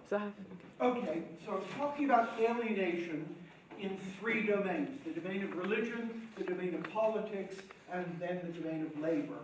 sorry. Okay, so I was talking about alienation in three domains: the domain of religion, the domain of politics, and then the domain of labor.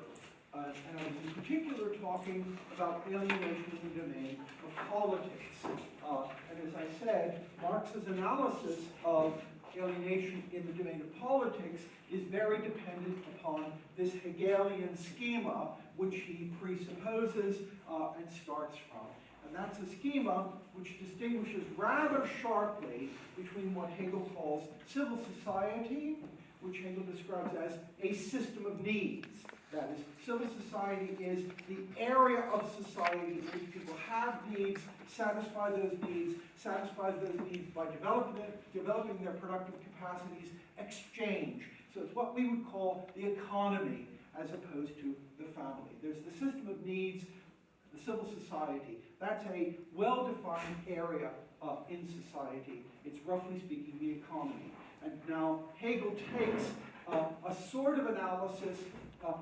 And I was in particular talking about alienation in the domain of politics. And as I said, Marx's analysis of alienation in the domain of politics is very dependent upon this Hegelian schema, which he presupposes and starts from. And that's a schema which distinguishes rather sharply between what Hegel calls civil society, which Hegel describes as a system of needs. That is, civil society is the area of society in which people have needs, satisfy those needs by developing their productive capacities, exchange. So it's what we would call the economy as opposed to the family. There's the system of needs, the civil society. That's a well-defined area in society. It's roughly speaking the economy. And now Hegel takes a sort of analysis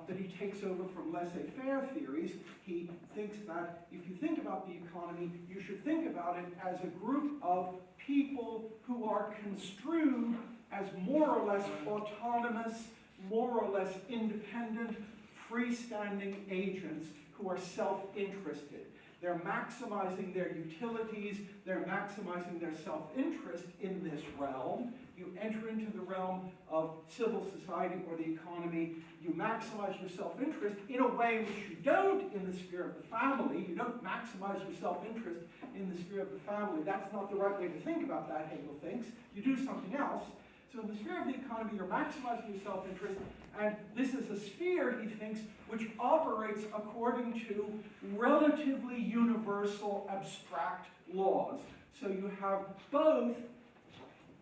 that he takes over from laissez-faire theories. He thinks that if you think about the economy, you should think about it as a group of people who are construed as more or less autonomous, more or less independent, freestanding agents who are self-interested. They're maximizing their utilities, they're maximizing their self-interest in this realm. You enter into the realm of civil society or the economy, you maximize your self-interest in a way which you don't in the sphere of the family. You don't maximize your self-interest in the sphere of the family. That's not the right way to think about that, Hegel thinks. You do something else. So in the sphere of the economy, you're maximizing your self-interest, and this is a sphere, he thinks, which operates according to relatively universal abstract laws. So you have both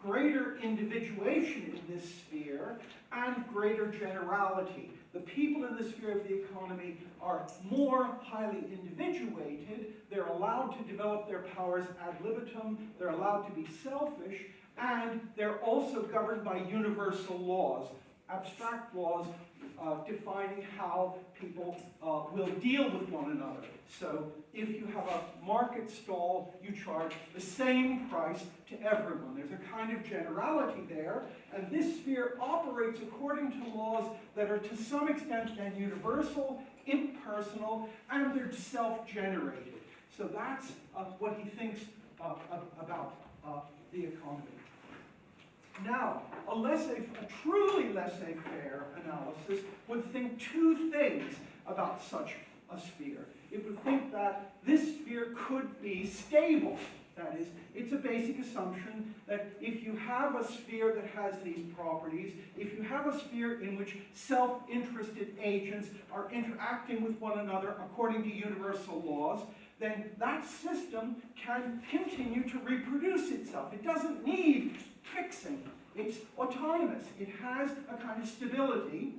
greater individuation in this sphere and greater generality. The people in the sphere of the economy are more highly individuated. They're allowed to develop their powers ad libitum. They're allowed to be selfish. And they're also governed by universal laws, abstract laws defining how people will deal with one another. So if you have a market stall, you charge the same price to everyone. There's a kind of generality there, and this sphere operates according to laws that are to some extent then universal, impersonal, and they're self-generated. So that's what he thinks about the economy. Now, a truly laissez-faire analysis would think two things about such a sphere. It would think that this sphere could be stable. That is, it's a basic assumption that if you have a sphere that has these properties, if you have a sphere in which self-interested agents are interacting with one another according to universal laws, then that system can continue to reproduce itself. It doesn't need fixing. It's autonomous. It has a kind of stability,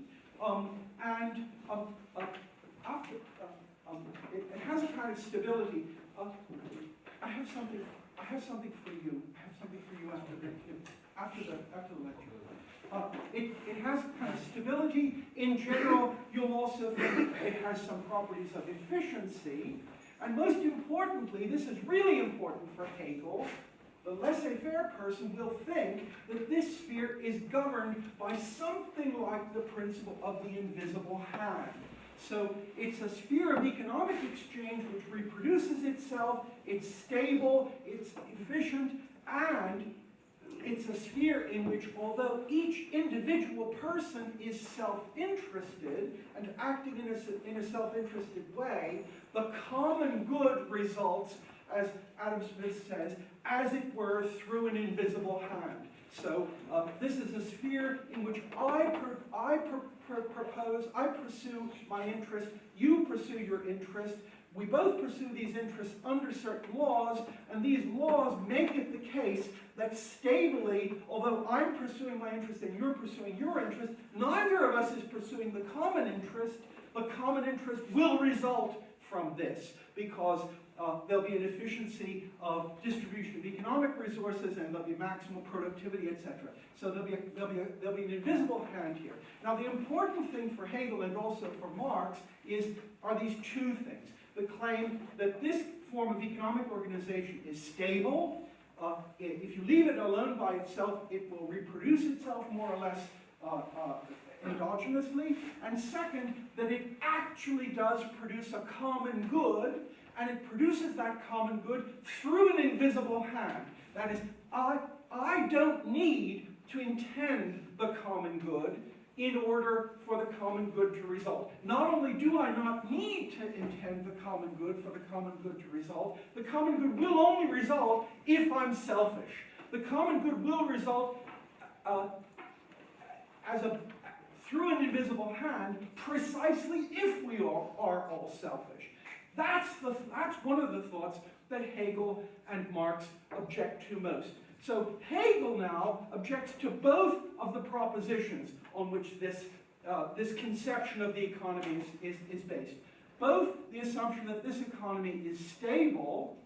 it has a kind of stability. I have something for you. I have something for you after the lecture. It has a kind of stability. In general, you'll also think it has some properties of efficiency. And most importantly, this is really important for Hegel, the laissez-faire person will think that this sphere is governed by something like the principle of the invisible hand. So it's a sphere of economic exchange which reproduces itself, it's stable, it's efficient, and it's a sphere in which, although each individual person is self-interested and acting in a self-interested way, the common good results, as Adam Smith says, as it were, through an invisible hand. So this is a sphere in which I pursue my interest, you pursue your interest, we both pursue these interests under certain laws, and these laws make it the case that stably, although I'm pursuing my interest and you're pursuing your interest, neither of us is pursuing the common interest. The common interest will result from this, because there'll be an efficiency of distribution of economic resources, and there'll be maximal productivity, etc. So there'll be an invisible hand here. Now, the important thing for Hegel and also for Marx are these two things. The claim that this form of economic organization is stable. If you leave it alone by itself, it will reproduce itself more or less endogenously. And second, that it actually does produce a common good, and it produces that common good through an invisible hand. That is, I don't need to intend the common good in order for the common good to result. Not only do I not need to intend the common good for the common good to result, the common good will only result if I'm selfish. The common good will result through an invisible hand precisely if we are all selfish. That's one of the thoughts that Hegel and Marx object to most. So Hegel now objects to both of the propositions on which this conception of the economy is based. Both the assumption that this economy is stable,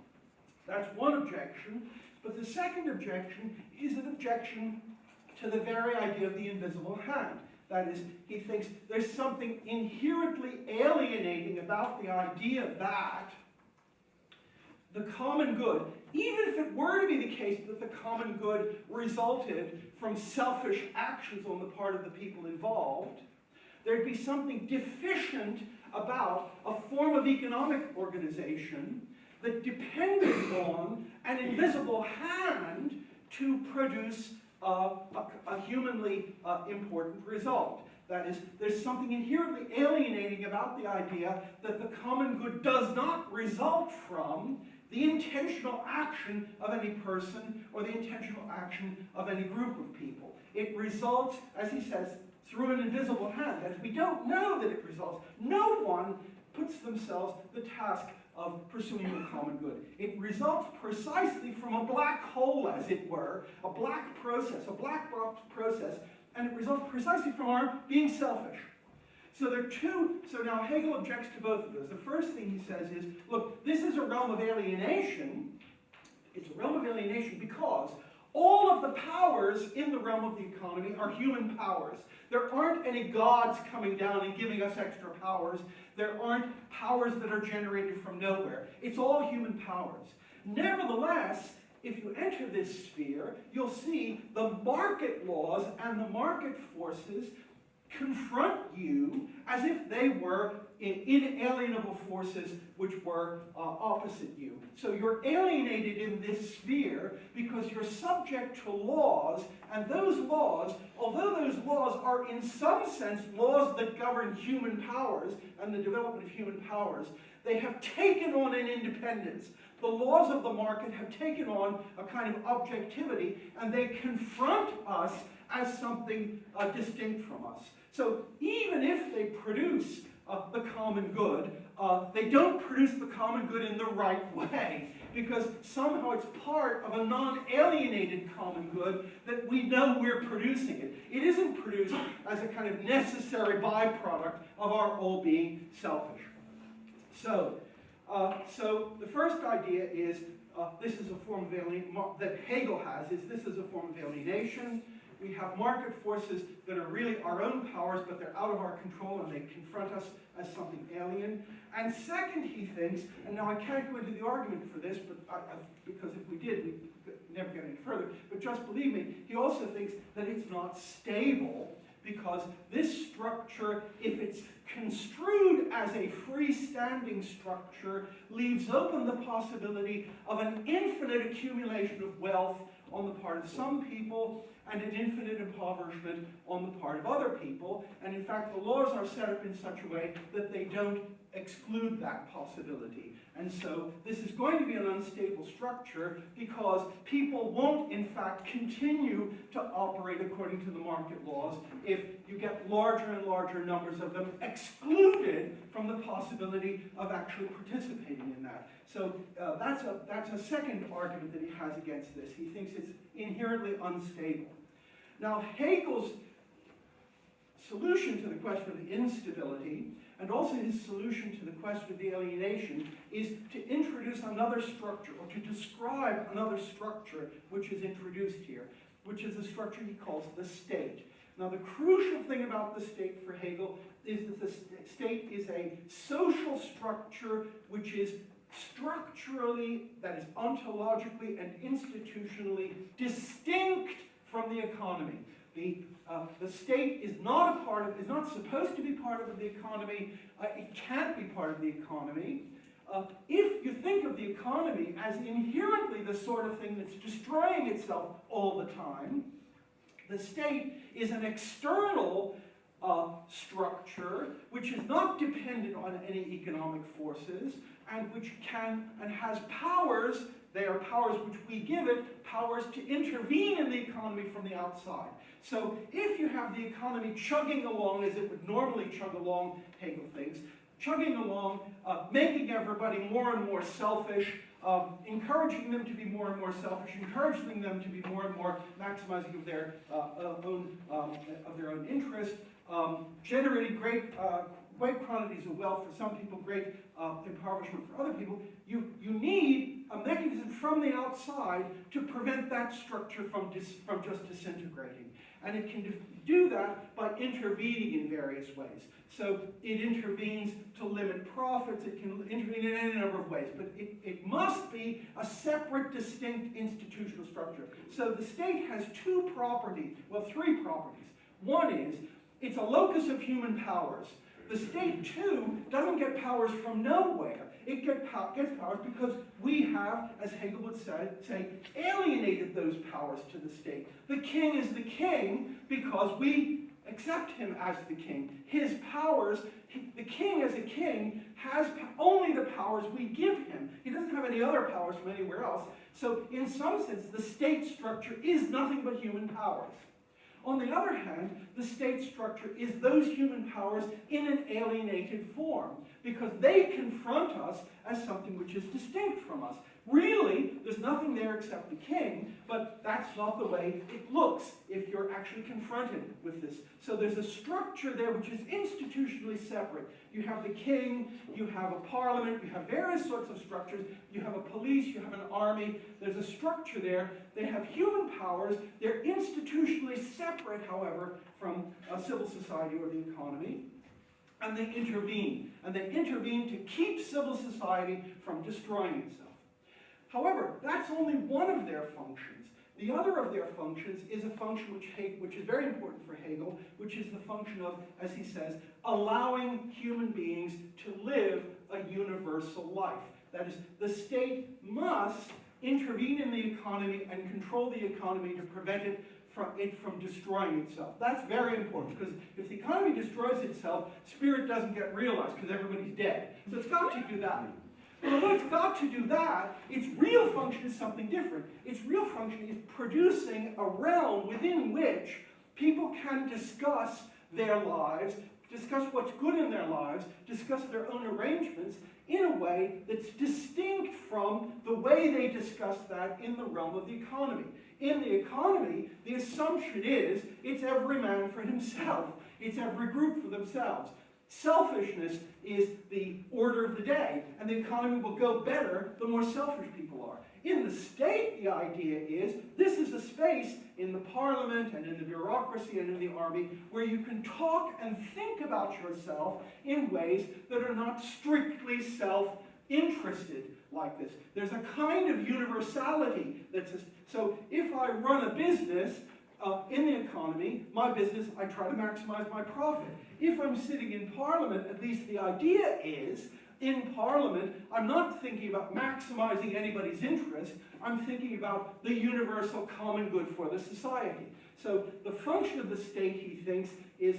that's one objection, but the second objection is an objection to the very idea of the invisible hand. That is, he thinks there's something inherently alienating about the idea that the common good, even if it were to be the case that the common good resulted from selfish actions on the part of the people involved, there'd be something deficient about a form of economic organization that depended on an invisible hand to produce a humanly important result. That is, there's something inherently alienating about the idea that the common good does not result from the intentional action of any person or the intentional action of any group of people. It results, as he says, through an invisible hand. That is, we don't know that it results. No one puts themselves the task of pursuing the common good. It results precisely from a black hole, as it were, a black process, a black box process, and it results precisely from our being selfish. So there are two, so now Hegel objects to both of those. The first thing he says is, look, this is a realm of alienation. It's a realm of alienation because all of the powers in the realm of the economy are human powers. There aren't any gods coming down and giving us extra powers. There aren't powers that are generated from nowhere. It's all human powers. Nevertheless, if you enter this sphere, you'll see the market laws and the market forces confront you as if they were inalienable forces which were opposite you. So you're alienated in this sphere because you're subject to laws, and those laws, although those laws are in some sense laws that govern human powers and the development of human powers, they have taken on an independence. The laws of the market have taken on a kind of objectivity, and they confront us as something distinct from us. So even if they produce the common good, they don't produce the common good in the right way, because somehow it's part of a non-alienated common good that we know we're producing it. It isn't produced as a kind of necessary byproduct of our all being selfish. So the first idea is this is a form of alienation that Hegel has, is this is a form of alienation. We have market forces that are really our own powers, but they're out of our control and they confront us as something alien. And second, he thinks, and now I can't go into the argument for this, but because if we did, we'd never get any further, but just believe me, he also thinks that it's not stable, because this structure, if it's construed as a freestanding structure, leaves open the possibility of an infinite accumulation of wealth on the part of some people, and an infinite impoverishment on the part of other people. And in fact, the laws are set up in such a way that they don't exclude that possibility. And so this is going to be an unstable structure because people won't, in fact, continue to operate according to the market laws if you get larger and larger numbers of them excluded from the possibility of actually participating in that. So that's a second argument that he has against this. He thinks it's inherently unstable. Now, Hegel's solution to the question of instability, and also his solution to the question of the alienation, is to introduce another structure, or to describe another structure which is introduced here, which is a structure he calls the state. Now, the crucial thing about the state for Hegel is that the state is a social structure which is structurally, that is ontologically and institutionally distinct from the economy. The state is not supposed to be part of the economy. It can't be part of the economy. If you think of the economy as inherently the sort of thing that's destroying itself all the time, the state is an external structure which is not dependent on any economic forces and which can and has powers. They are powers which we give it, powers to intervene in the economy from the outside. So if you have the economy chugging along as it would normally chug along, Hegel thinks, chugging along, making everybody more and more selfish, encouraging them to be more and more selfish, encouraging them to be more and more maximizing of their own interest, generating great quantities of wealth for some people, great impoverishment for other people. You need a mechanism from the outside to prevent that structure from just disintegrating. And it can do that by intervening in various ways. So it intervenes to limit profits, it can intervene in any number of ways, but it must be a separate, distinct institutional structure. So the state has two properties, well, three properties. One is, it's a locus of human powers. The state, too, doesn't get powers from nowhere. It gets powers because we have, as Hegel would say, alienated those powers to the state. The king is the king because we accept him as the king. His powers, the king as a king has only the powers we give him. He doesn't have any other powers from anywhere else. So in some sense, the state structure is nothing but human powers. On the other hand, the state structure is those human powers in an alienated form, because they confront us as something which is distinct from us. Really, there's nothing there except the king, but that's not the way it looks if you're actually confronted with this. So there's a structure there which is institutionally separate. You have the king, you have a parliament, you have various sorts of structures, you have a police, you have an army. There's a structure there. They have human powers. They're institutionally separate, however, from civil society or the economy. And they intervene. And they intervene to keep civil society from destroying itself. However, that's only one of their functions. The other of their functions is a function which is very important for Hegel, which is the function of, as he says, allowing human beings to live a universal life. That is, the state must intervene in the economy and control the economy to prevent it from destroying itself. That's very important, because if the economy destroys itself, spirit doesn't get realized because everybody's dead. So it's got to do that. But when it's got to do that, its real function is something different. Its real function is producing a realm within which people can discuss their lives, discuss what's good in their lives, discuss their own arrangements in a way that's distinct from the way they discuss that in the realm of the economy. In the economy, the assumption is it's every man for himself. It's every group for themselves. Selfishness is the order of the day, and the economy will go better the more selfish people are. In the state, the idea is this is a space in the parliament and in the bureaucracy and in the army where you can talk and think about yourself in ways that are not strictly self-interested like this. There's a kind of universality that's so if I run a business in the economy, my business, I try to maximize my profit. If I'm sitting in Parliament, at least the idea is, in Parliament, I'm not thinking about maximizing anybody's interest, I'm thinking about the universal common good for the society. So the function of the state, he thinks, is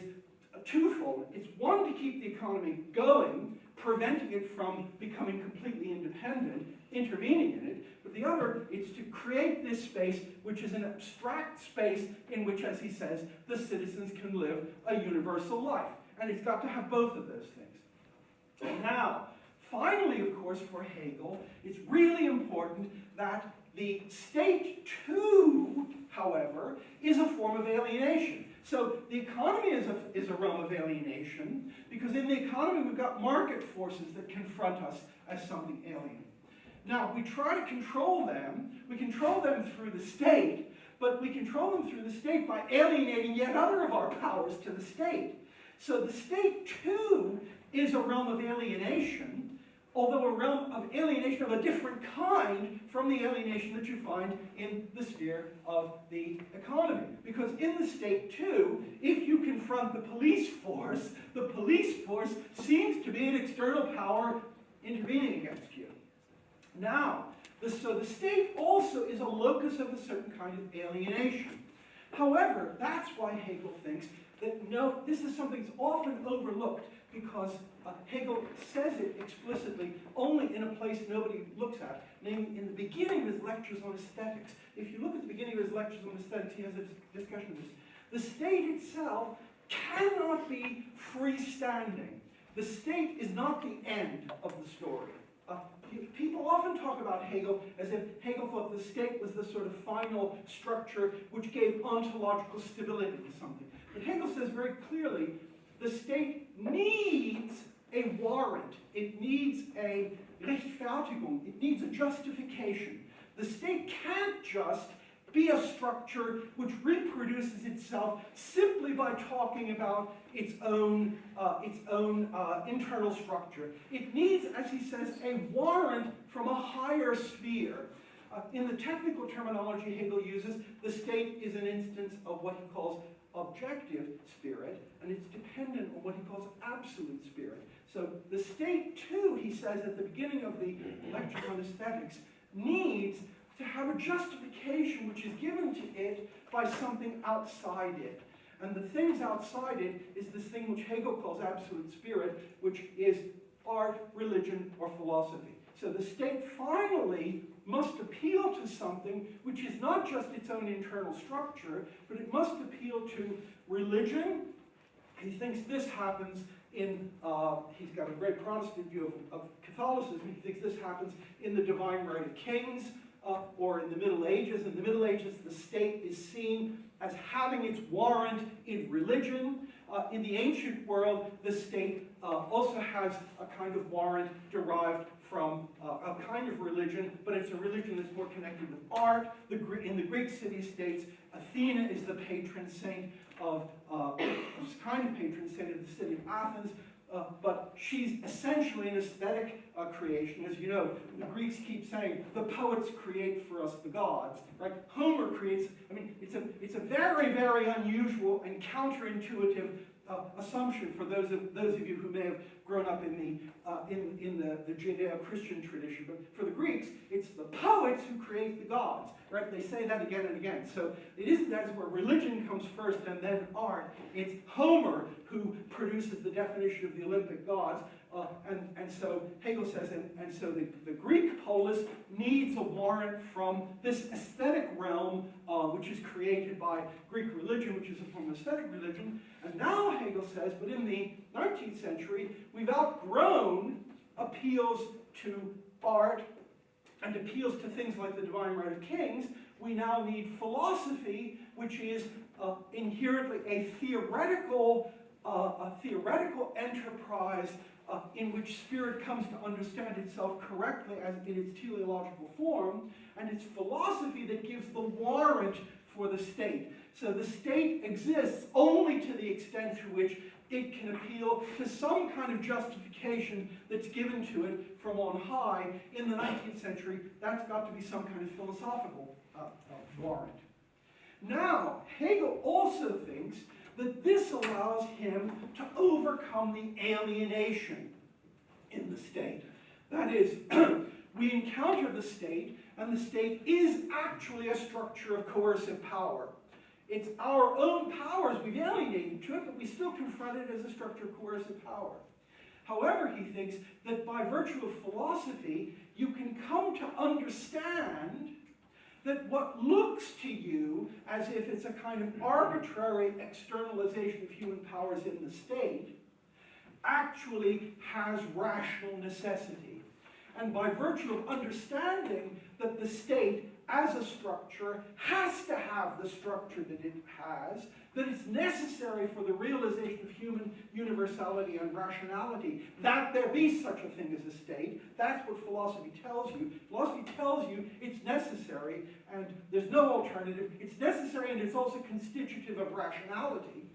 twofold. It's one, to keep the economy going, preventing it from becoming completely independent, intervening in it, but the other is to create this space, which is an abstract space in which, as he says, the citizens can live a universal life. And it's got to have both of those things. Now, finally, of course, for Hegel, it's really important that the state, too, however, is a form of alienation. So the economy is a realm of alienation, because in the economy we've got market forces that confront us as something alien. Now, we try to control them. We control them through the state, but we control them through the state by alienating yet other of our powers to the state. So the state, too, is a realm of alienation, although a realm of alienation of a different kind from the alienation that you find in the sphere of the economy. Because in the state, too, if you confront the police force seems to be an external power intervening against you. Now, so the state also is a locus of a certain kind of alienation. However, that's why Hegel thinks that no, this is something that's often overlooked, because Hegel says it explicitly only in a place nobody looks at, namely in the beginning of his lectures on aesthetics. If you look at the beginning of his lectures on aesthetics, he has a discussion of this. The state itself cannot be freestanding. The state is not the end of the story. People often talk about Hegel as if Hegel thought the state was the sort of final structure which gave ontological stability to something. But Hegel says very clearly, the state needs a warrant. It needs a Rechtfertigung. It needs a justification. The state can't just be a structure which reproduces itself simply by talking about its own internal structure. It needs, as he says, a warrant from a higher sphere. In the technical terminology Hegel uses, the state is an instance of what he calls objective spirit, and it's dependent on what he calls absolute spirit. So the state, too, he says at the beginning of the lecture on aesthetics, needs to have a justification which is given to it by something outside it. And the things outside it is this thing which Hegel calls absolute spirit, which is art, religion, or philosophy. So the state finally must appeal to something which is not just its own internal structure, but it must appeal to religion. He thinks this happens in, he's got a very Protestant view of Catholicism. He thinks this happens in the divine right of kings, or in the Middle Ages. In the Middle Ages, the state is seen as having its warrant in religion. In the ancient world, the state also has a kind of warrant derived from a kind of religion, but it's a religion that's more connected with art. In the Greek city-states, Athena is the patron saint of, kind of patron saint of the city of Athens, but she's essentially an aesthetic creation. As you know, the Greeks keep saying, the poets create for us the gods, right? Homer creates, I mean, it's a very, very unusual and counterintuitive assumption for those of you who may have grown up in the Judeo-Christian tradition. But for the Greeks, it's the poets who create the gods, right? They say that again and again. So it isn't that where religion comes first and then art. It's Homer who produces the definition of the Olympic gods. And so Hegel says, and so the Greek polis needs a warrant from this aesthetic realm, which is created by Greek religion, which is a form of aesthetic religion. And now Hegel says, but in the 19th century, we've outgrown appeals to art and appeals to things like the divine right of kings. We now need philosophy, which is inherently a theoretical enterprise in which spirit comes to understand itself correctly as in its teleological form, and it's philosophy that gives the warrant for the state. So the state exists only to the extent to which it can appeal to some kind of justification that's given to it from on high. In the 19th century, that's got to be some kind of philosophical warrant. Now, Hegel also thinks that this allows him to overcome the alienation in the state. That is, we encounter the state, and the state is actually a structure of coercive power. It's our own powers we've alienated to it, but we still confront it as a structure of coercive power. However, he thinks that by virtue of philosophy, you can come to understand that what looks to you as if it's a kind of arbitrary externalization of human powers in the state actually has rational necessity. And by virtue of understanding that the state as a structure has to have the structure that it has, that it's necessary for the realization of human universality and rationality, that there be such a thing as a state. That's what philosophy tells you. Philosophy tells you it's necessary and there's no alternative. It's necessary and it's also constitutive of rationality.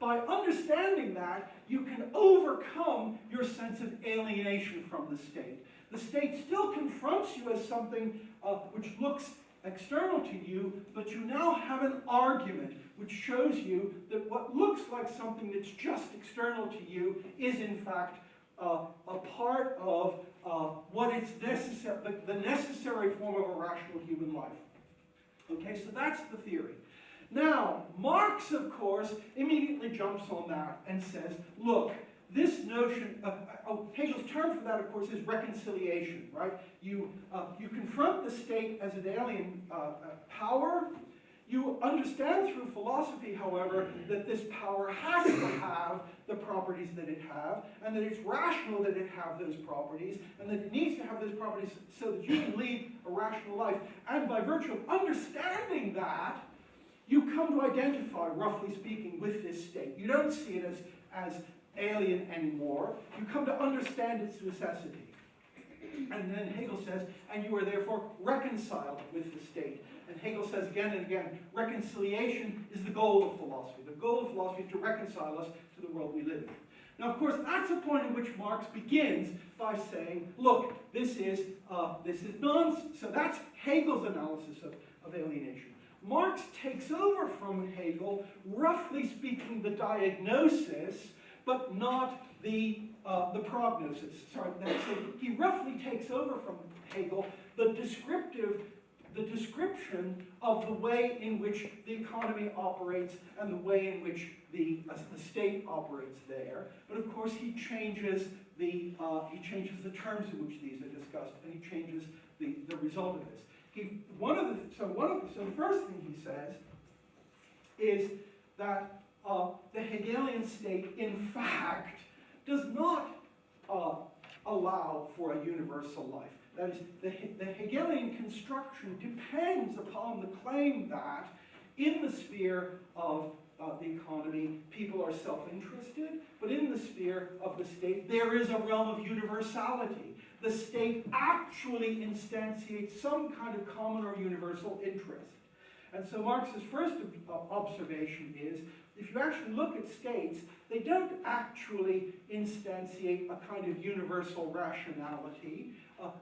By understanding that, you can overcome your sense of alienation from the state. The state still confronts you as something which looks external to you, but you now have an argument which shows you that what looks like something that's just external to you is in fact a part of what is necessary, the necessary form of a rational human life. Okay, so that's the theory. Now, Marx, of course, immediately jumps on that and says, look, this notion of, Hegel's term for that, of course, is reconciliation, right? You confront the state as an alien power. You understand through philosophy, however, that this power has to have the properties that it has, and that it's rational that it have those properties, and that it needs to have those properties so that you can lead a rational life. And by virtue of understanding that, you come to identify, roughly speaking, with this state. You don't see it as alien anymore. You come to understand its necessity. And then Hegel says, and you are therefore reconciled with the state. And Hegel says again and again, reconciliation is the goal of philosophy. The goal of philosophy is to reconcile us to the world we live in. Now, of course, that's a point in which Marx begins by saying, look, this is nonsense. So that's Hegel's analysis of alienation. Marx takes over from Hegel, roughly speaking, the diagnosis, but not the prognosis. Sorry, so he roughly takes over from Hegel the description of the way in which the economy operates and the way in which the state operates there. But of course, he changes the terms in which these are discussed, and he changes the result of this. So the first thing he says is that the Hegelian state, in fact, does not allow for a universal life. That is, the Hegelian construction depends upon the claim that in the sphere of the economy, people are self-interested, but in the sphere of the state, there is a realm of universality. The state actually instantiates some kind of common or universal interest. And so Marx's first observation is, if you actually look at states, they don't actually instantiate a kind of universal rationality.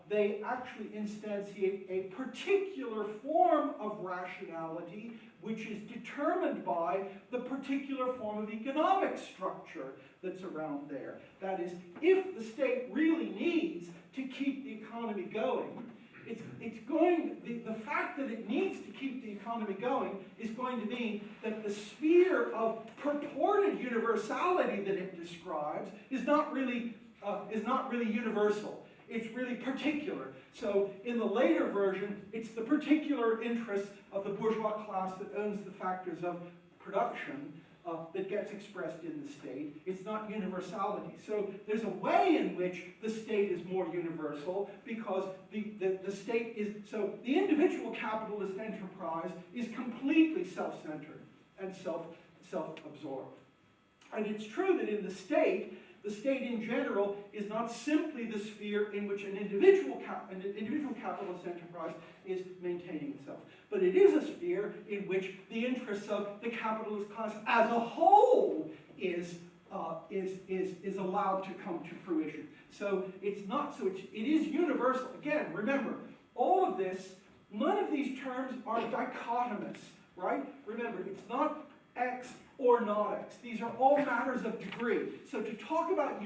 They actually instantiate a particular form of rationality which is determined by the particular form of economic structure that's around there. That is, if the state really needs to keep the economy going, the fact that it needs to keep the economy going is going to mean that the sphere of purported universality that it describes is not really universal. It's really particular. So in the later version, it's the particular interests of the bourgeois class that owns the factors of production that gets expressed in the state. It's not universality. So there's a way in which the state is more universal because the state is, so the individual capitalist enterprise is completely self-centered and self-absorbed. And it's true that in the state in general is not simply the sphere in which an individual capitalist enterprise is maintaining itself, but it is a sphere in which the interests of the capitalist class as a whole is allowed to come to fruition. So it is universal. Again, remember, all of this, none of these terms are dichotomous, right? Remember, it's not X or not X. These are all matters of degree. So to talk about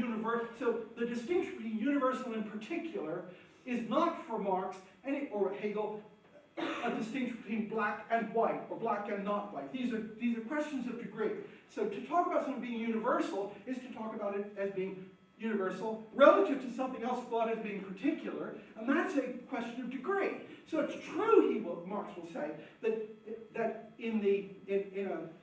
so the distinction between universal and particular is not for Marx or Hegel a distinction between black and white or black and not white. These are questions of degree. So to talk about something being universal is to talk about it as being universal relative to something else thought as being particular, and that's a question of degree. So it's true, Marx will say, that in a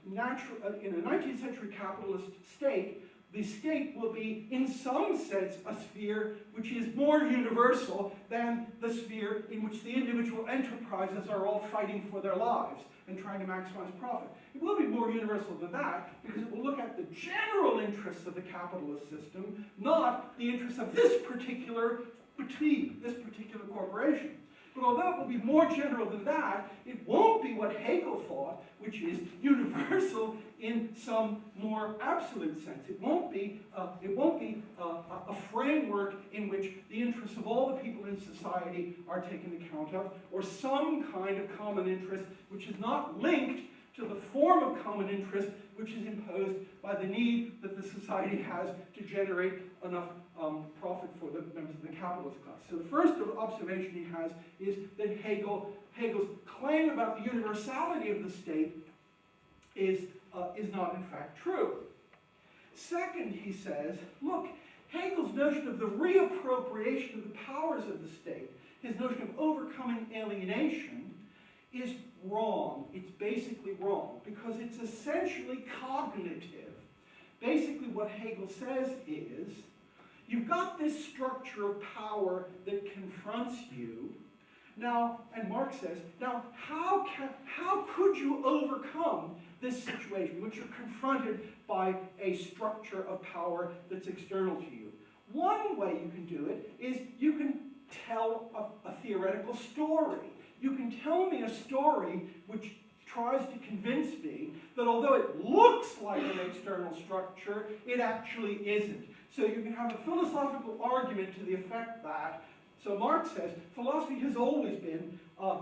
19th century capitalist state, the state will be, in some sense, a sphere which is more universal than the sphere in which the individual enterprises are all fighting for their lives and trying to maximize profit. It will be more universal than that because it will look at the general interests of the capitalist system, not the interests of this particular corporation. But although it will be more general than that, it won't be what Hegel thought, which is universal in some more absolute sense. It won't be a framework in which the interests of all the people in society are taken account of, or some kind of common interest which is not linked to the form of common interest which is imposed by the need that the society has to generate enough profit for the members of the capitalist class. So the first observation he has is that Hegel's claim about the universality of the state is not in fact true. Second, he says, look, Hegel's notion of the reappropriation of the powers of the state, his notion of overcoming alienation, is wrong. It's basically wrong because it's essentially cognitive. Basically what Hegel says is, you've got this structure of power that confronts you. Now, and Marx says, now how could you overcome this situation in which you're confronted by a structure of power that's external to you? One way you can do it is you can tell a theoretical story. You can tell me a story which tries to convince me that although it looks like an external structure, it actually isn't. So you can have a philosophical argument to the effect that, so Marx says, philosophy has always been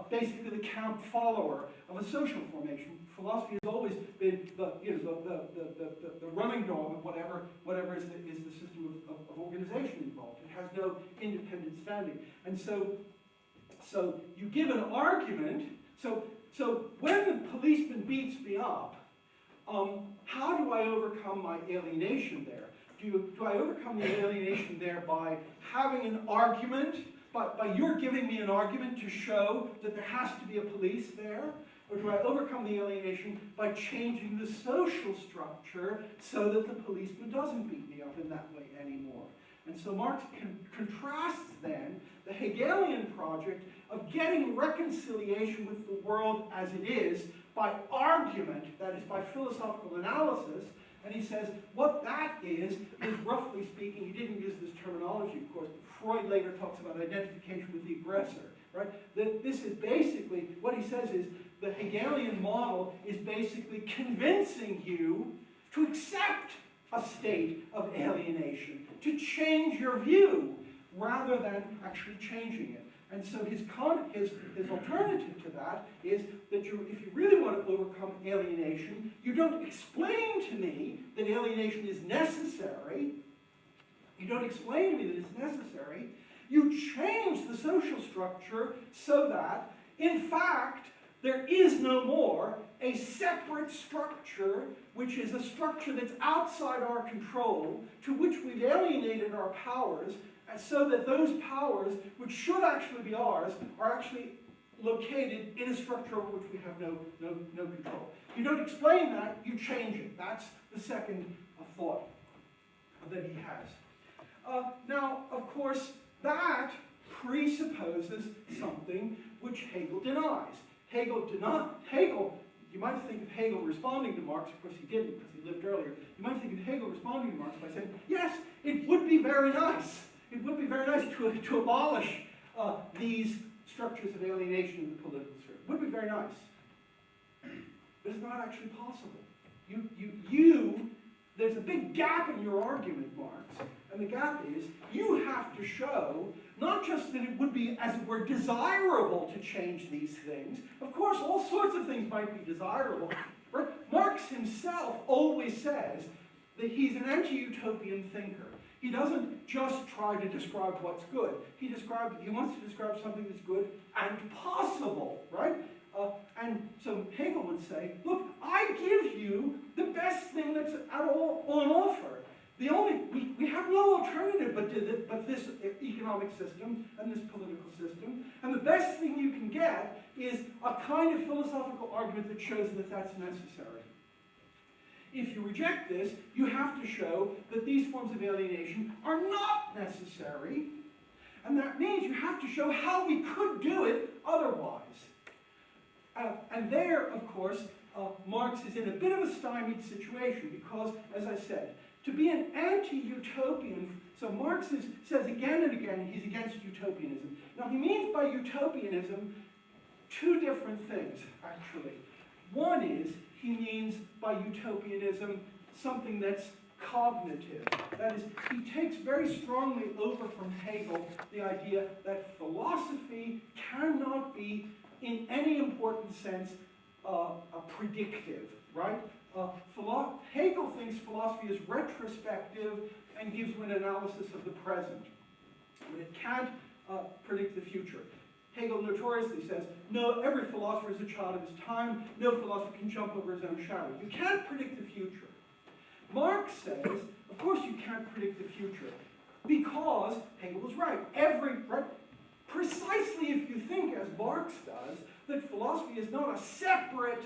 basically the camp follower of a social formation. Philosophy has always been the running dog of whatever is the system of organization involved. It has no independent standing. And so you give an argument, so when the policeman beats me up, how do I overcome my alienation there? Do I overcome the alienation there by having an argument, by your giving me an argument to show that there has to be a police there? Or do I overcome the alienation by changing the social structure so that the policeman doesn't beat me up in that way anymore? And so Marx contrasts then the Hegelian project of getting reconciliation with the world as it is by argument, that is by philosophical analysis, and he says what that is roughly speaking, he didn't use this terminology of course, but Freud later talks about identification with the aggressor, right? That this is basically, what he says is, the Hegelian model is basically convincing you to accept a state of alienation, to change your view, rather than actually changing it. And so his alternative to that is that if you really want to overcome alienation, you don't explain to me that alienation is necessary. You don't explain to me that it's necessary. You change the social structure so that, in fact, there is no more a separate structure, which is a structure that's outside our control, to which we've alienated our powers, and so that those powers, which should actually be ours, are actually located in a structure over which we have no control. You don't explain that, you change it. That's the second thought that he has. Now, of course, that presupposes something which Hegel denies. You might think of Hegel responding to Marx, of course he didn't because he lived earlier. You might think of Hegel responding to Marx by saying, yes, it would be very nice. It would be very nice to abolish these structures of alienation in the political sphere. It would be very nice. But it's not actually possible. There's a big gap in your argument, Marx, and the gap is you have to show not just that it would be, as it were, desirable to change these things. Of course, all sorts of things might be desirable. Right? Marx himself always says that he's an anti-utopian thinker. He doesn't just try to describe what's good. He wants to describe something that's good and possible, right? And so Hegel would say, look, I give you the best thing that's at all on offer. We have no alternative but this economic system and this political system. And the best thing you can get is a kind of philosophical argument that shows that that's necessary. If you reject this, you have to show that these forms of alienation are not necessary. And that means you have to show how we could do it otherwise. And there, of course, Marx is in a bit of a stymied situation because, as I said, to be an anti-utopian, so Marx says again and again he's against utopianism. Now he means by utopianism two different things, actually. One is, he means by utopianism something that's cognitive. That is, he takes very strongly over from Hegel the idea that philosophy cannot be, in any important sense, predictive, right? Hegel thinks philosophy is retrospective and gives you an analysis of the present, but it can't predict the future. Hegel notoriously says, no, every philosopher is a child of his time, no philosopher can jump over his own shadow. You can't predict the future. Marx says, of course you can't predict the future, because Hegel was right. Precisely if you think, as Marx does, that philosophy is not a separate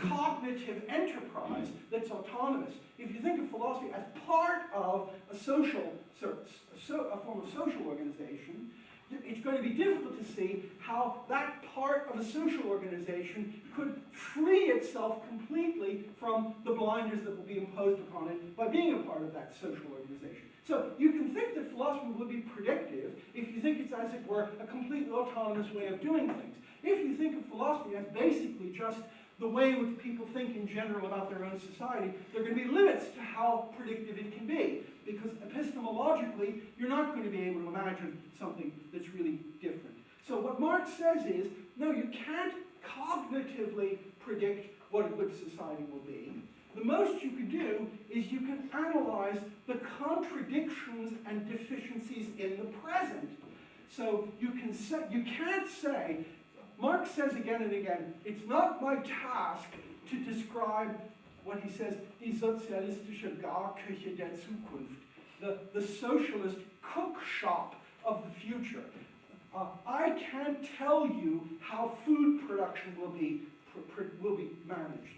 cognitive enterprise that's autonomous. If you think of philosophy as part of a a form of social organization, it's going to be difficult to see how that part of a social organization could free itself completely from the blinders that will be imposed upon it by being a part of that social organization. So you can think that philosophy will be predictive if you think it's, as it were, a completely autonomous way of doing things. If you think of philosophy as basically just the way in which people think in general about their own society, there are going to be limits to how predictive it can be, because epistemologically, you're not going to be able to imagine something that's really different. So what Marx says is, no, you can't cognitively predict what a good society will be. The most you can do is you can analyze the contradictions and deficiencies in the present. So you can't say, Marx says again and again, it's not my task to describe what he says, die sozialistische Garküche der Zukunft, the socialist cookshop of the future. I can't tell you how food production will be managed.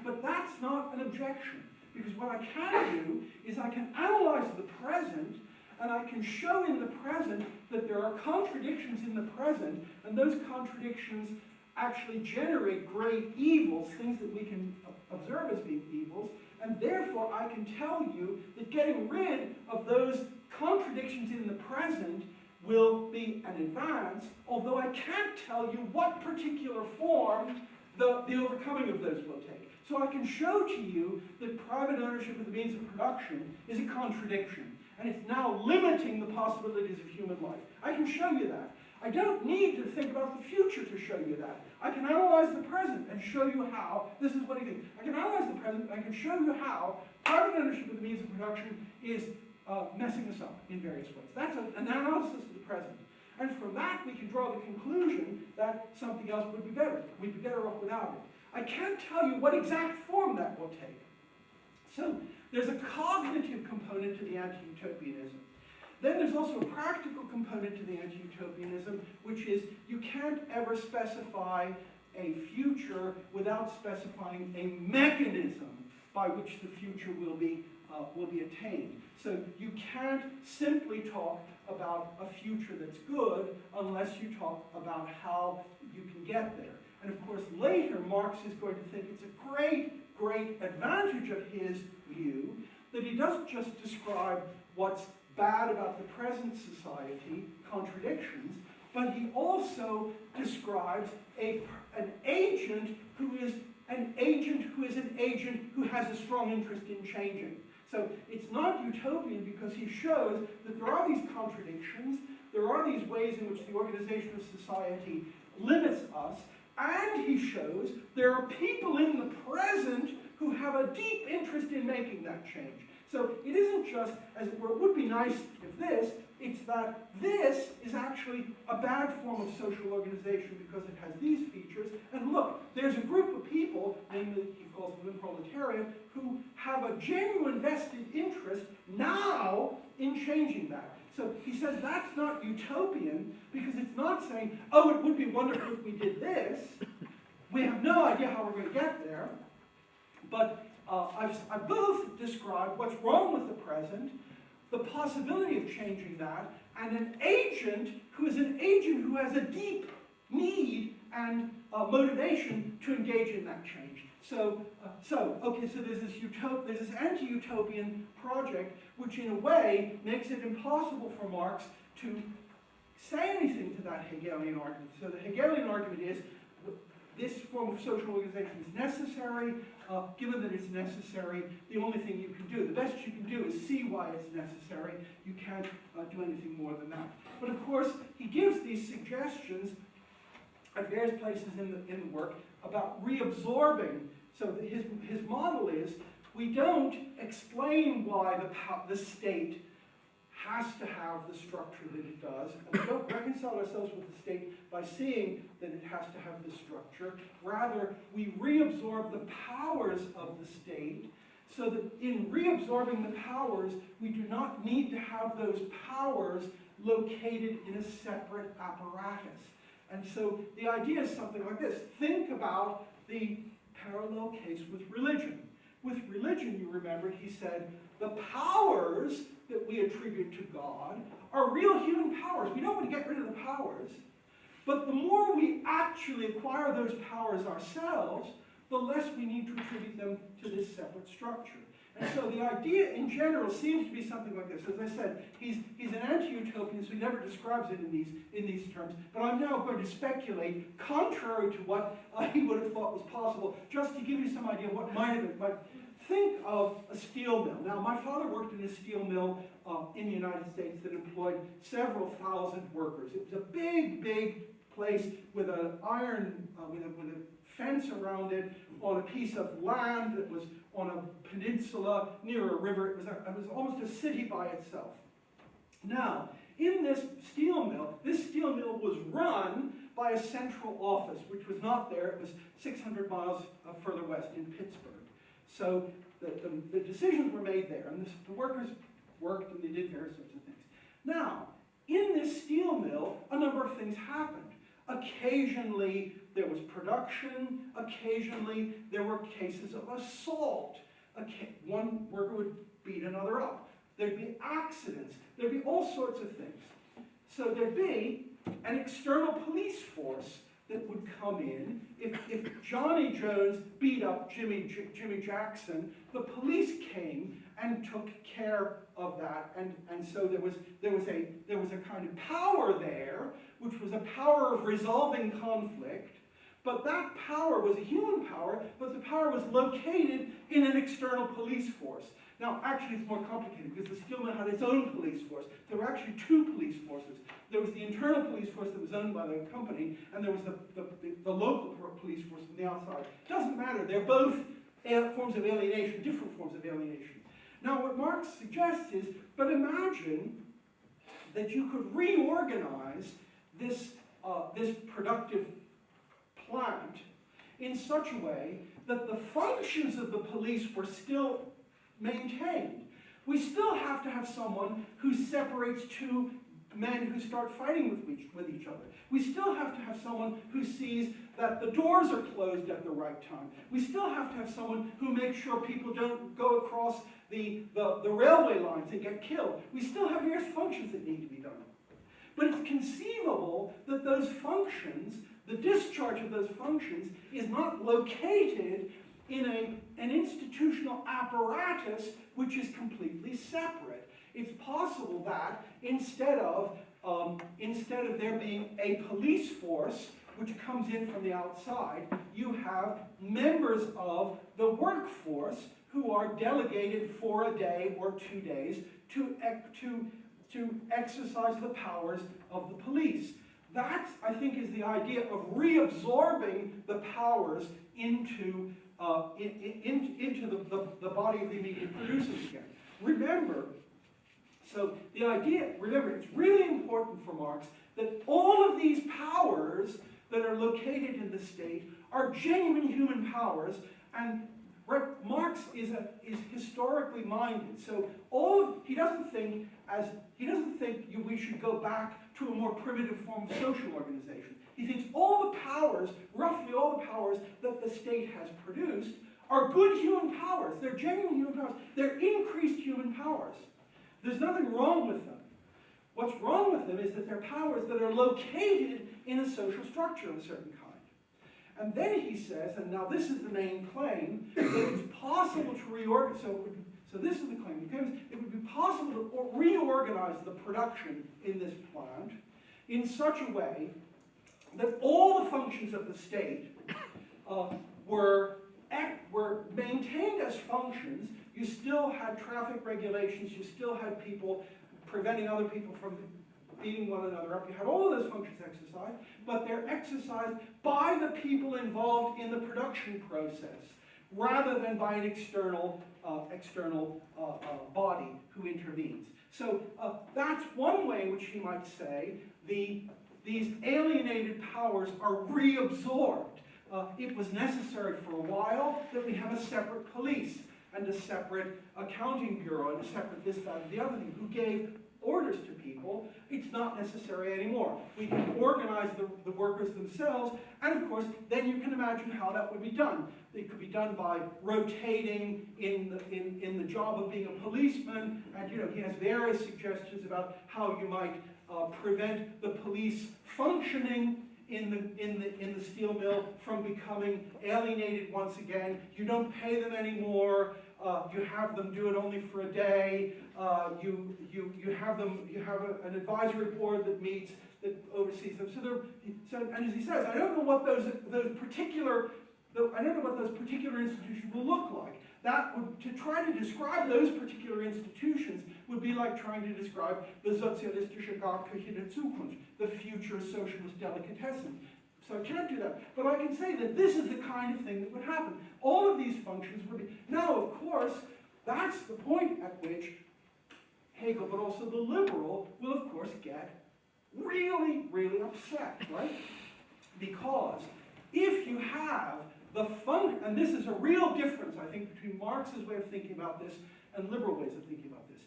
But that's not an objection, because what I can do is I can analyze the present, and I can show in the present that there are contradictions in the present, and those contradictions actually generate great evils, things that we can observe as being evils, and therefore I can tell you that getting rid of those contradictions in the present will be an advance, although I can't tell you what particular form the overcoming of those will take. So I can show to you that private ownership of the means of production is a contradiction, and it's now limiting the possibilities of human life. I can show you that. I don't need to think about the future to show you that. I can analyze the present and show you how, this is what he thinks. I can analyze the present, I can show you how private ownership of the means of production is messing us up in various ways. That's an analysis of the present. And from that, we can draw the conclusion that something else would be better. We'd be better off without it. I can't tell you what exact form that will take. So there's a cognitive component to the anti-utopianism. Then there's also a practical component to the anti-utopianism, which is you can't ever specify a future without specifying a mechanism by which the future will be attained. So you can't simply talk about a future that's good unless you talk about how you can get there. And of course, later, Marx is going to think it's a great, great advantage of his view that he doesn't just describe what's bad about the present society, contradictions, but he also describes an agent who is an agent who has a strong interest in changing. So it's not utopian because he shows that there are these contradictions, there are these ways in which the organization of society limits us, and he shows there are people in the present who have a deep interest in making that change. So it isn't just, as it were, it would be nice if this, it's that this is actually a bad form of social organization because it has these features. And look, there's a group of people, namely he calls them the proletariat, who have a genuine vested interest now in changing that. So he says that's not utopian because it's not saying, oh, it would be wonderful if we did this. We have no idea how we're going to get there. But I've both described what's wrong with the present, the possibility of changing that, and an agent who has a deep need and motivation to engage in that change. Okay, so there's this anti-utopian project, which in a way makes it impossible for Marx to say anything to that Hegelian argument. So the Hegelian argument is this form of social organization is necessary. Given that it's necessary, the only thing you can do, the best you can do, is see why it's necessary. You can't do anything more than that. But of course, he gives these suggestions at various places in the work about reabsorbing. So his model is, we don't explain why the state has to have the structure that it does, and we don't reconcile ourselves with the state by seeing that it has to have this structure. Rather, we reabsorb the powers of the state, so that in reabsorbing the powers, we do not need to have those powers located in a separate apparatus. And so the idea is something like this. Think about the parallel case with religion. With religion, you remember, he said, the powers that we attribute to God are real human powers. We don't want to get rid of the powers, but the more we actually acquire those powers ourselves, the less we need to attribute them to this separate structure. And so the idea in general seems to be something like this. As I said, he's an anti-utopian, so he never describes it in these terms. But I'm now going to speculate, contrary to what he would have thought was possible, just to give you some idea of what might have been. But think of a steel mill. Now, my father worked in a steel mill in the United States that employed several thousand workers. It was a big, big place with an iron, with a fence around it, on a piece of land that was on a peninsula near a river. It was almost a city by itself. Now, in this steel mill was run by a central office, which was not there. It was 600 miles further west in Pittsburgh. So the decisions were made there, and the workers worked and they did various sorts of things. Now, in this steel mill, a number of things happened. Occasionally, there was production. Occasionally, there were cases of assault. One worker would beat another up. There'd be accidents. There'd be all sorts of things. So there'd be an external police force that would come in. If Johnny Jones beat up Jimmy Jackson, the police came and took care of that. And so there was a kind of power there, which was a power of resolving conflict. But that power was a human power, but the power was located in an external police force. Now, actually, it's more complicated because the steel mill had its own police force. There were actually two police forces. There was the internal police force that was owned by the company, and there was the local police force from the outside. It doesn't matter. They're both forms of alienation, different forms of alienation. Now, what Marx suggests is, but imagine that you could reorganize this productive plant in such a way that the functions of the police were still maintained. We still have to have someone who separates two men who start fighting with each other. We still have to have someone who sees that the doors are closed at the right time. We still have to have someone who makes sure people don't go across the railway lines and get killed. We still have various functions that need to be done. But it's conceivable that those functions, the discharge of those functions, is not located in an institutional apparatus which is completely separate. It's possible that instead of there being a police force which comes in from the outside, you have members of the workforce who are delegated for a day or 2 days to exercise the powers of the police. That, I think, is the idea of reabsorbing the powers into the body of the immediate producers again. Remember, it's really important for Marx that all of these powers that are located in the state are genuine human powers, and Marx is historically minded. So he doesn't think we should go back to a more primitive form of social organization. He thinks all the powers, roughly all the powers that the state has produced, are good human powers. They're genuine human powers. They're increased human powers. There's nothing wrong with them. What's wrong with them is that they're powers that are located in a social structure of a certain kind. And then he says, and now this is the main claim, that it's possible to reorganize, so this is the claim. He claims it would be possible to reorganize the production in this plant in such a way that all the functions of the state were maintained as functions. You still had traffic regulations, you still had people preventing other people from beating one another up. You had all of those functions exercised, but they're exercised by the people involved in the production process, rather than by an external body who intervenes. So that's one way in which you might say these alienated powers are reabsorbed. It was necessary for a while that we have a separate police and a separate accounting bureau and a separate this, that, and the other thing who gave orders to people. It's not necessary anymore. We can organize the workers themselves, and of course, then you can imagine how that would be done. It could be done by rotating in the job of being a policeman, and he has various suggestions about how you might prevent the police functioning in the steel mill from becoming alienated once again. You don't pay them anymore. You have them do it only for a day. You have an advisory board that meets, that oversees them. And as he says, I don't know what those particular institutions will look like. To try to describe those particular institutions would be like trying to describe the sozialistische Garküche der Zukunft, the future socialist delicatessen. So I can't do that. But I can say that this is the kind of thing that would happen. All of these functions would be... Now, of course, that's the point at which Hegel, but also the liberal, will, of course, get really, really upset, right? Because if you have the and this is a real difference, I think, between Marx's way of thinking about this and liberal ways of thinking about this.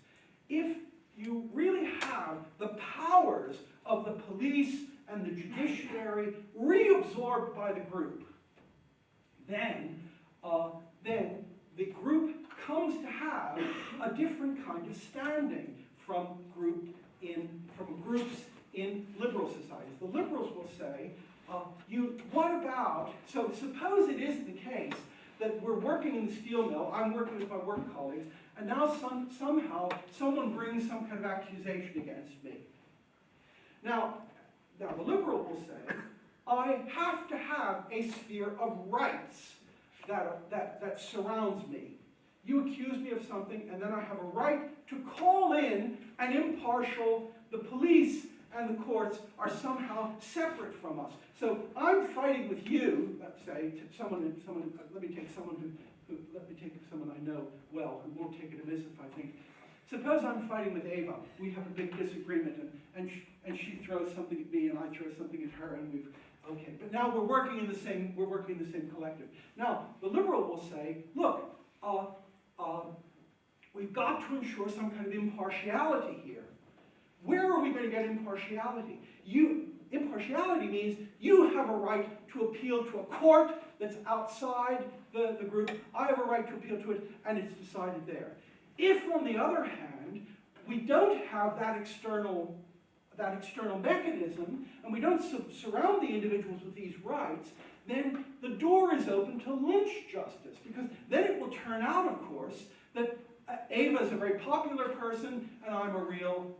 If you really have the powers of the police and the judiciary reabsorbed by the group, then the group comes to have a different kind of standing from groups in liberal societies. The liberals will say, so suppose it is the case that we're working in the steel mill, I'm working with my work colleagues, and now somehow someone brings some kind of accusation against me. Now the liberal will say, I have to have a sphere of rights that surrounds me. You accuse me of something, and then I have a right to call in an impartial, the police and the courts are somehow separate from us. So I'm fighting with you, let's say, let me take someone I know well, who won't take it amiss if I think. Suppose I'm fighting with Ava. We have a big disagreement, and she throws something at me, and I throw something at her, and okay. But now we're working in the same collective. Now the liberal will say, look, we've got to ensure some kind of impartiality here. Where are we going to get impartiality? Impartiality means you have a right to appeal to a court that's outside the group. I have a right to appeal to it, and it's decided there. If, on the other hand, we don't have that external mechanism, and we don't surround the individuals with these rights, then the door is open to lynch justice, because then it will turn out, of course, that Ava is a very popular person, and I'm a real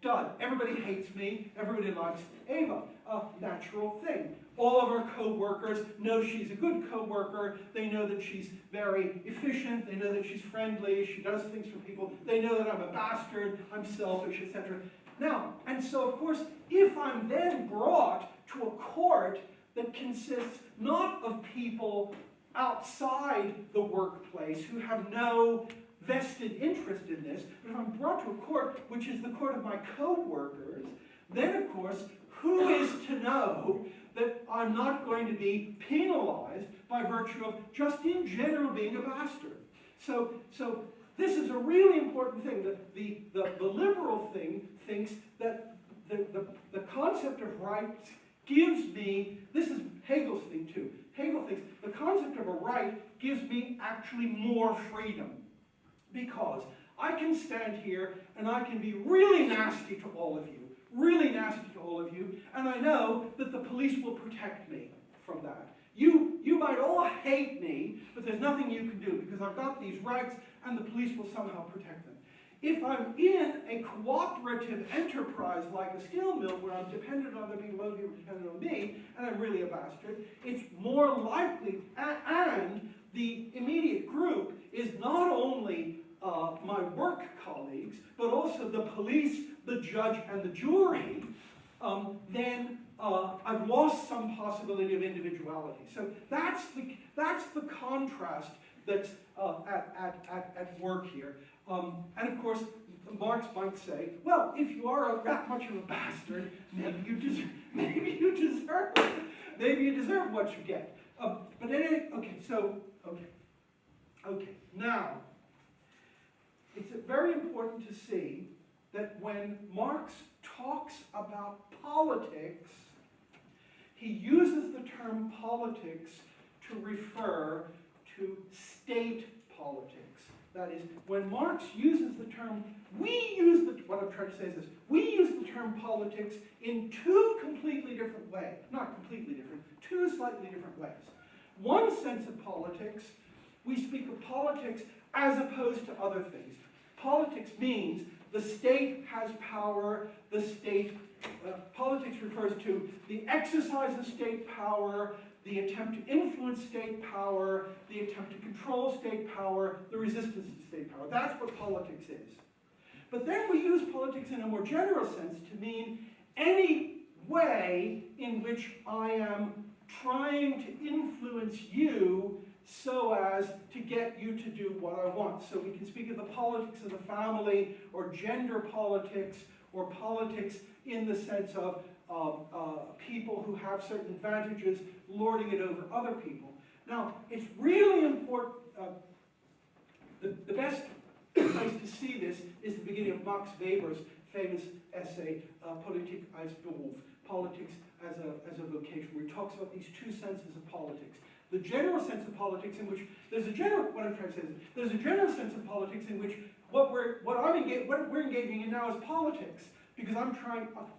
dud. Everybody hates me, everybody likes Ava. A natural thing. All of our co-workers know she's a good co-worker, they know that she's very efficient, they know that she's friendly, she does things for people, they know that I'm a bastard, I'm selfish, etc. Now, and so of course, if I'm then brought to a court that consists not of people outside the workplace who have no vested interest in this, but if I'm brought to a court which is the court of my co-workers, then of course, who is to know that I'm not going to be penalized by virtue of just in general being a bastard? So this is a really important thing. The liberal thing thinks that the concept of rights gives me, this is Hegel's thing too. Hegel thinks the concept of a right gives me actually more freedom. Because I can stand here and I can be really nasty to all of you, and I know that the police will protect me from that. You might all hate me, but there's nothing you can do because I've got these rights and the police will somehow protect them. If I'm in a cooperative enterprise like a steel mill where I'm dependent on other people, other people dependent on me, and I'm really a bastard, it's more likely, and the immediate group is not only my work colleagues, but also the police, the judge, and the jury, then I've lost some possibility of individuality. So that's the contrast that's at work here. And of course, Marx might say, well, if you are that much of a bastard, maybe you deserve what you get. But anyway, okay. Now, it's very important to see that when Marx talks about politics, he uses the term politics to refer to state politics. That is, when Marx uses the term, what I'm trying to say is this, we use the term politics in two completely different ways. Not completely different, two slightly different ways. One sense of politics, we speak of politics as opposed to other things. Politics means the state has power, the state, politics refers to the exercise of state power, the attempt to influence state power, the attempt to control state power, the resistance to state power. That's what politics is. But then we use politics in a more general sense to mean any way in which I am trying to influence you so as to get you to do what I want. So we can speak of the politics of the family, or gender politics, or politics in the sense of people who have certain advantages lording it over other people. Now, it's really important, the best place to see this is the beginning of Max Weber's famous essay, Politik als Beruf, politics as a vocation, where he talks about these two senses of politics. The general sense of politics in which, there's a general sense of politics in which what we're engaging in now is politics. Because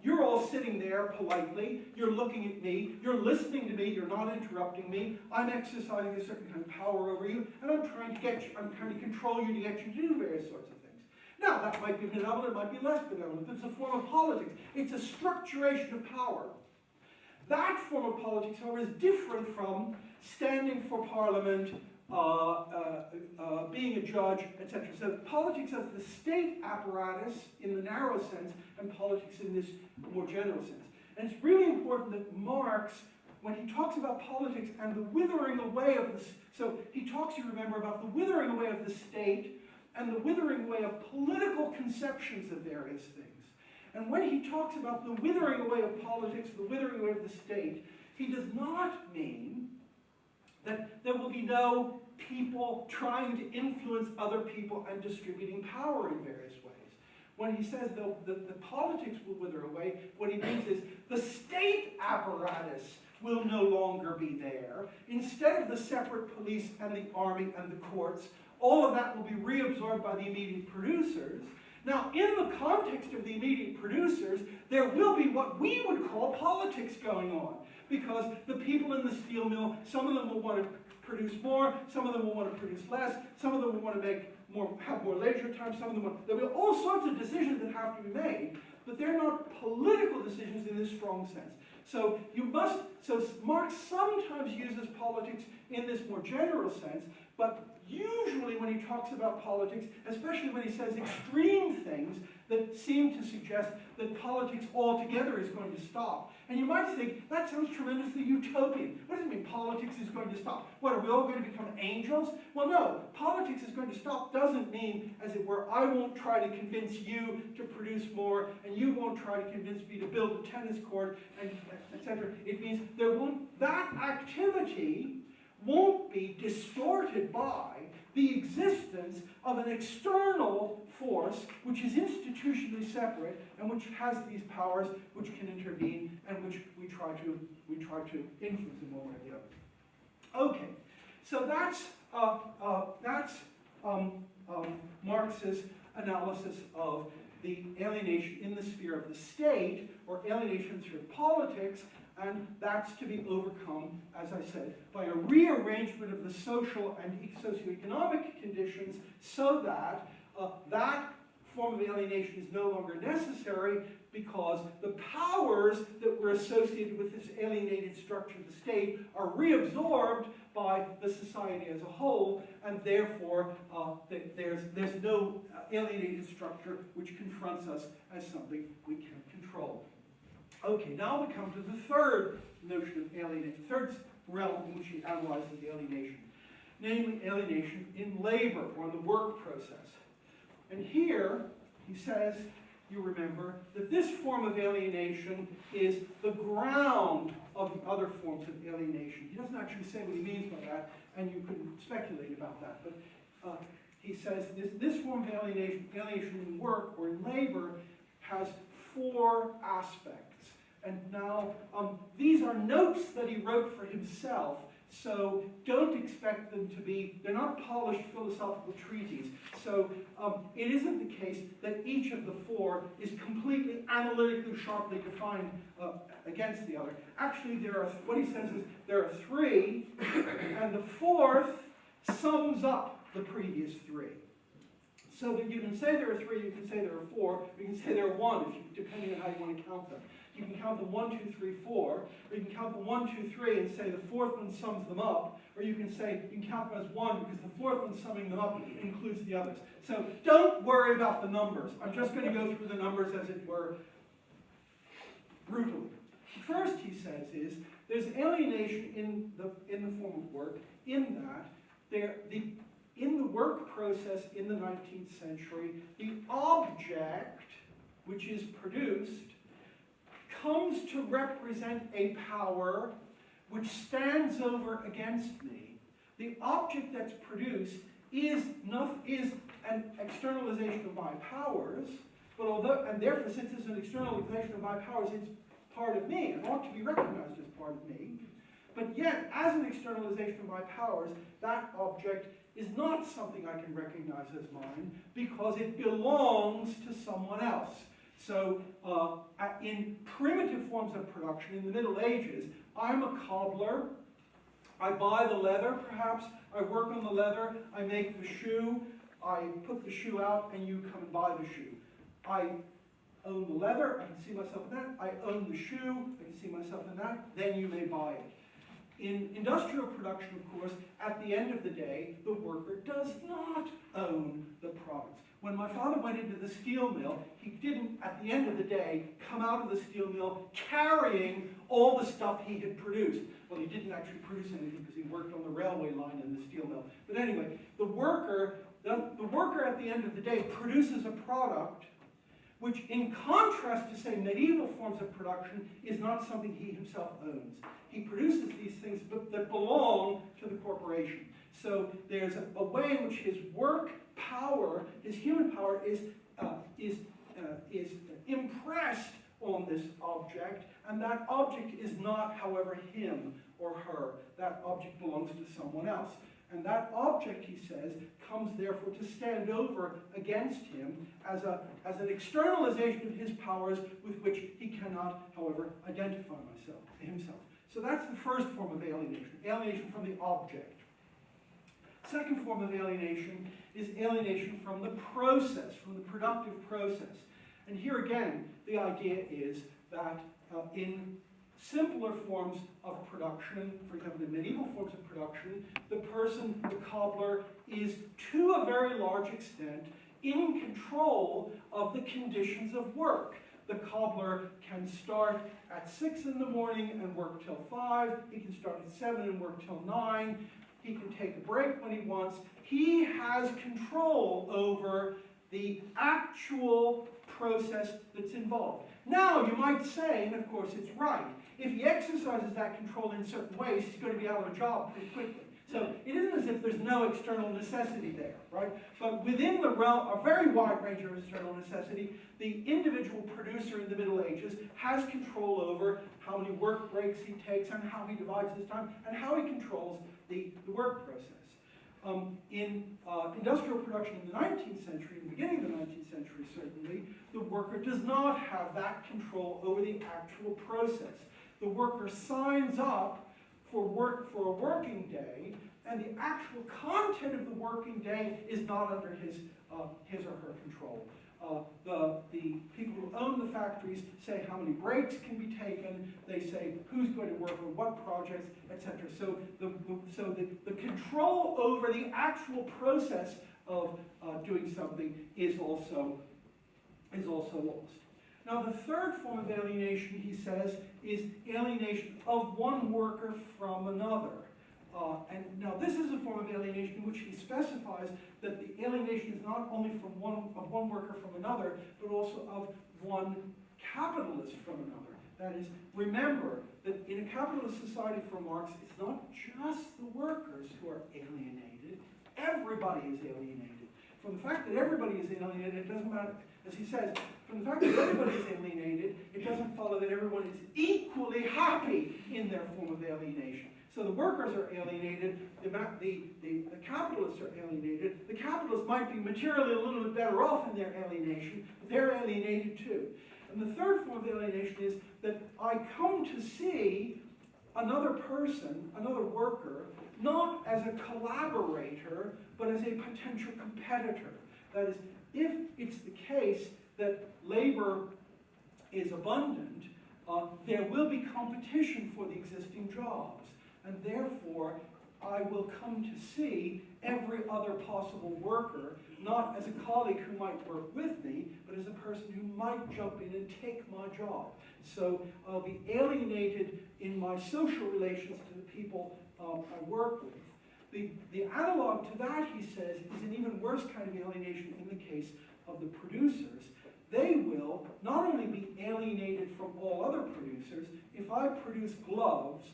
you're all sitting there politely, you're looking at me, you're listening to me, you're not interrupting me, I'm exercising a certain kind of power over you, and I'm trying to control you to get you to do various sorts of things. Now, that might be benevolent, it might be less benevolent, but it's a form of politics. It's a structuration of power. That form of politics, however, is different from standing for parliament, being a judge, etc. So politics as the state apparatus in the narrow sense, and politics in this more general sense. And it's really important that Marx, when he talks about politics and the withering away of the, so he talks, you remember, about the withering away of the state and the withering away of political conceptions of various things. And when he talks about the withering away of politics, the withering away of the state, he does not mean that there will be no people trying to influence other people and distributing power in various ways. When he says the politics will wither away, what he means is the state apparatus will no longer be there. Instead of the separate police and the army and the courts, all of that will be reabsorbed by the immediate producers. Now, in the context of the immediate producers, there will be what we would call politics going on. Because the people in the steel mill, some of them will want to produce more, some of them will want to produce less, some of them will want to have more leisure time, some of them will, there'll be all sorts of decisions that have to be made, but they're not political decisions in this strong sense. So Marx sometimes uses politics in this more general sense, but usually when he talks about politics, especially when he says extreme things that seem to suggest that politics altogether is going to stop. And you might think, that sounds tremendously utopian. What does it mean, politics is going to stop? What, are we all going to become angels? Well, no, politics is going to stop doesn't mean, as it were, I won't try to convince you to produce more, and you won't try to convince me to build a tennis court, and etc. It means that activity won't be distorted by the existence of an external force which is institutionally separate and which has these powers which can intervene and which we try to influence in one way or the other. Okay, so that's Marx's analysis of the alienation in the sphere of the state, or alienation in the sphere of politics, and that's to be overcome, as I said, by a rearrangement of the social and socioeconomic conditions so that that form of alienation is no longer necessary, because the powers that were associated with this alienated structure of the state are reabsorbed by the society as a whole, and therefore there's no alienated structure which confronts us as something we can't control. Okay, now we come to the third notion of alienation, third realm in which he analyzes the alienation, namely alienation in labor, or in the work process. And here he says, you remember, that this form of alienation is the ground of the other forms of alienation. He doesn't actually say what he means by that, and you can speculate about that, but he says this form of alienation in work or in labor, has four aspects. And now, these are notes that he wrote for himself, so don't expect them to be, they're not polished philosophical treatises. So it isn't the case that each of the four is completely analytically, sharply defined against the other. Actually, what he says is there are three, and the fourth sums up the previous three. So that you can say there are three, you can say there are four, you can say there are one, depending on how you want to count them. You can count them 1, 2, 3, 4, or you can count them 1, 2, 3 and say the fourth one sums them up, or you can say you can count them as one because the fourth one summing them up includes the others. So don't worry about the numbers. I'm just going to go through the numbers, as it were, brutally. First, he says, is there's alienation in the form of work, in that in the work process in the 19th century, the object which is produced comes to represent a power which stands over against me. The object that's produced is an externalization of my powers, and therefore, since it's an externalization of my powers, it's part of me, and ought to be recognized as part of me. But yet, as an externalization of my powers, that object is not something I can recognize as mine, because it belongs to someone else. So in primitive forms of production, in the Middle Ages, I'm a cobbler. I buy the leather, perhaps. I work on the leather. I make the shoe. I put the shoe out, and you come and buy the shoe. I own the leather. I can see myself in that. I own the shoe. I can see myself in that. Then you may buy it. In industrial production, of course, at the end of the day, the worker does not own the products. When my father went into the steel mill, he didn't, at the end of the day, come out of the steel mill carrying all the stuff he had produced. Well, he didn't actually produce anything because he worked on the railway line in the steel mill. But anyway, the worker at the end of the day produces a product which, in contrast to, say, medieval forms of production, is not something he himself owns. He produces these things that belong to the corporation. So there's a way in which his work power, his human power, is impressed on this object, and that object is not, however, him or her. That object belongs to someone else. And that object, he says, comes therefore to stand over against him as an externalization of his powers with which he cannot, however, identify himself. So that's the first form of alienation, alienation from the object. Second form of alienation is alienation from the process, from the productive process. And here again, the idea is that in simpler forms of production, for example, in medieval forms of production, the person, the cobbler, is to a very large extent in control of the conditions of work. The cobbler can start at 6 in the morning and work till 5. He can start at 7 and work till 9. He can take a break when he wants. He has control over the actual process that's involved. Now, you might say, and of course it's right, if he exercises that control in certain ways, he's going to be out of a job pretty quickly. So it isn't as if there's no external necessity there, right? But within the realm, a very wide range of external necessity, the individual producer in the Middle Ages has control over how many work breaks he takes and how he divides his time and how he controls the work process. In industrial production in the 19th century, in the beginning of the 19th century certainly, the worker does not have that control over the actual process. The worker signs up for a working day, and the actual content of the working day is not under his or her control. The people who own the factories say how many breaks can be taken, they say who's going to work on what projects, etc. So the control over the actual process of doing something is also lost. Now the third form of alienation, he says, is alienation of one worker from another. And now this is a form of alienation in which he specifies that the alienation is not only from one worker from another, but also of one capitalist from another. That is, remember that in a capitalist society for Marx, it's not just the workers who are alienated, everybody is alienated. From the fact that everybody is alienated, it doesn't matter, as he says, from the fact that everybody is alienated, it doesn't follow that everyone is equally happy in their form of alienation. So the workers are alienated, the capitalists are alienated. The capitalists might be materially a little bit better off in their alienation, but they're alienated too. And the third form of alienation is that I come to see another person, another worker, not as a collaborator, but as a potential competitor. That is, if it's the case that labor is abundant, there will be competition for the existing jobs. And therefore, I will come to see every other possible worker, not as a colleague who might work with me, but as a person who might jump in and take my job. So I'll be alienated in my social relations to the people I work with. The analog to that, he says, is an even worse kind of alienation in the case of the producers. They will not only be alienated from all other producers. If I produce gloves,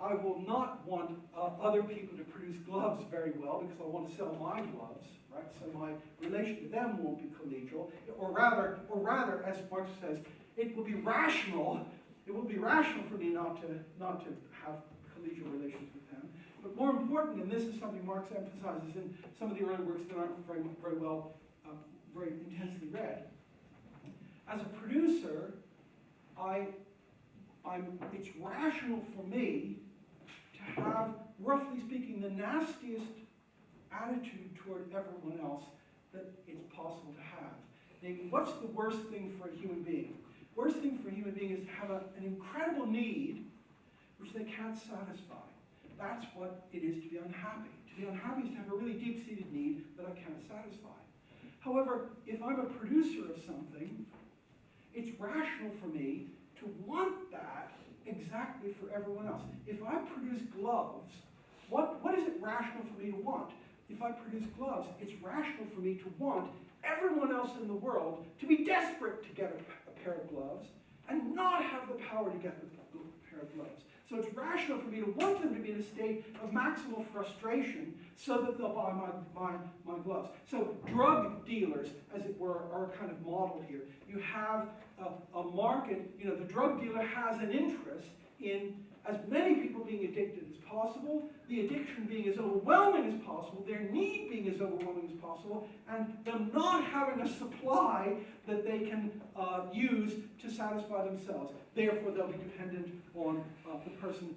I will not want other people to produce gloves very well because I want to sell my gloves, right? So my relation to them won't be collegial, or rather, as Marx says, it will be rational. It will be rational for me not to have collegial relations with them. But more important, and this is something Marx emphasizes in some of the early works that aren't very well, very intensely read. As a producer, it's rational for me to have, roughly speaking, the nastiest attitude toward everyone else that it's possible to have. Namely, what's the worst thing for a human being? Worst thing for a human being is to have an incredible need which they can't satisfy. That's what it is to be unhappy. To be unhappy is to have a really deep-seated need that I can't satisfy. However, if I'm a producer of something, it's rational for me to want that exactly for everyone else. If I produce gloves, what is it rational for me to want? If I produce gloves, it's rational for me to want everyone else in the world to be desperate to get a pair of gloves and not have the power to get the pair of gloves. So it's rational for me to want them to be in a state of maximal frustration so that they'll buy my gloves. So drug dealers, as it were, are a kind of model here. You have a market, the drug dealer has an interest in as many people being addicted as possible, the addiction being as overwhelming as possible, their need being as overwhelming as possible, and them not having a supply that they can use to satisfy themselves. Therefore, they'll be dependent on the person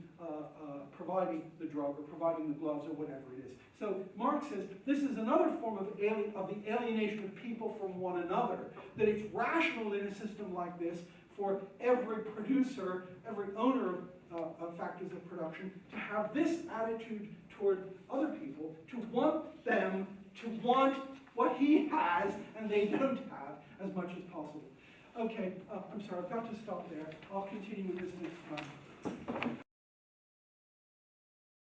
providing the drug or providing the gloves or whatever it is. So Marx says this is another form of the alienation of people from one another, that it's rational in a system like this for every producer, every owner of factors of production to have this attitude toward other people, to want them to want what he has and they don't have as much as possible. Okay, I'm sorry, I've got to stop there. I'll continue with this next time.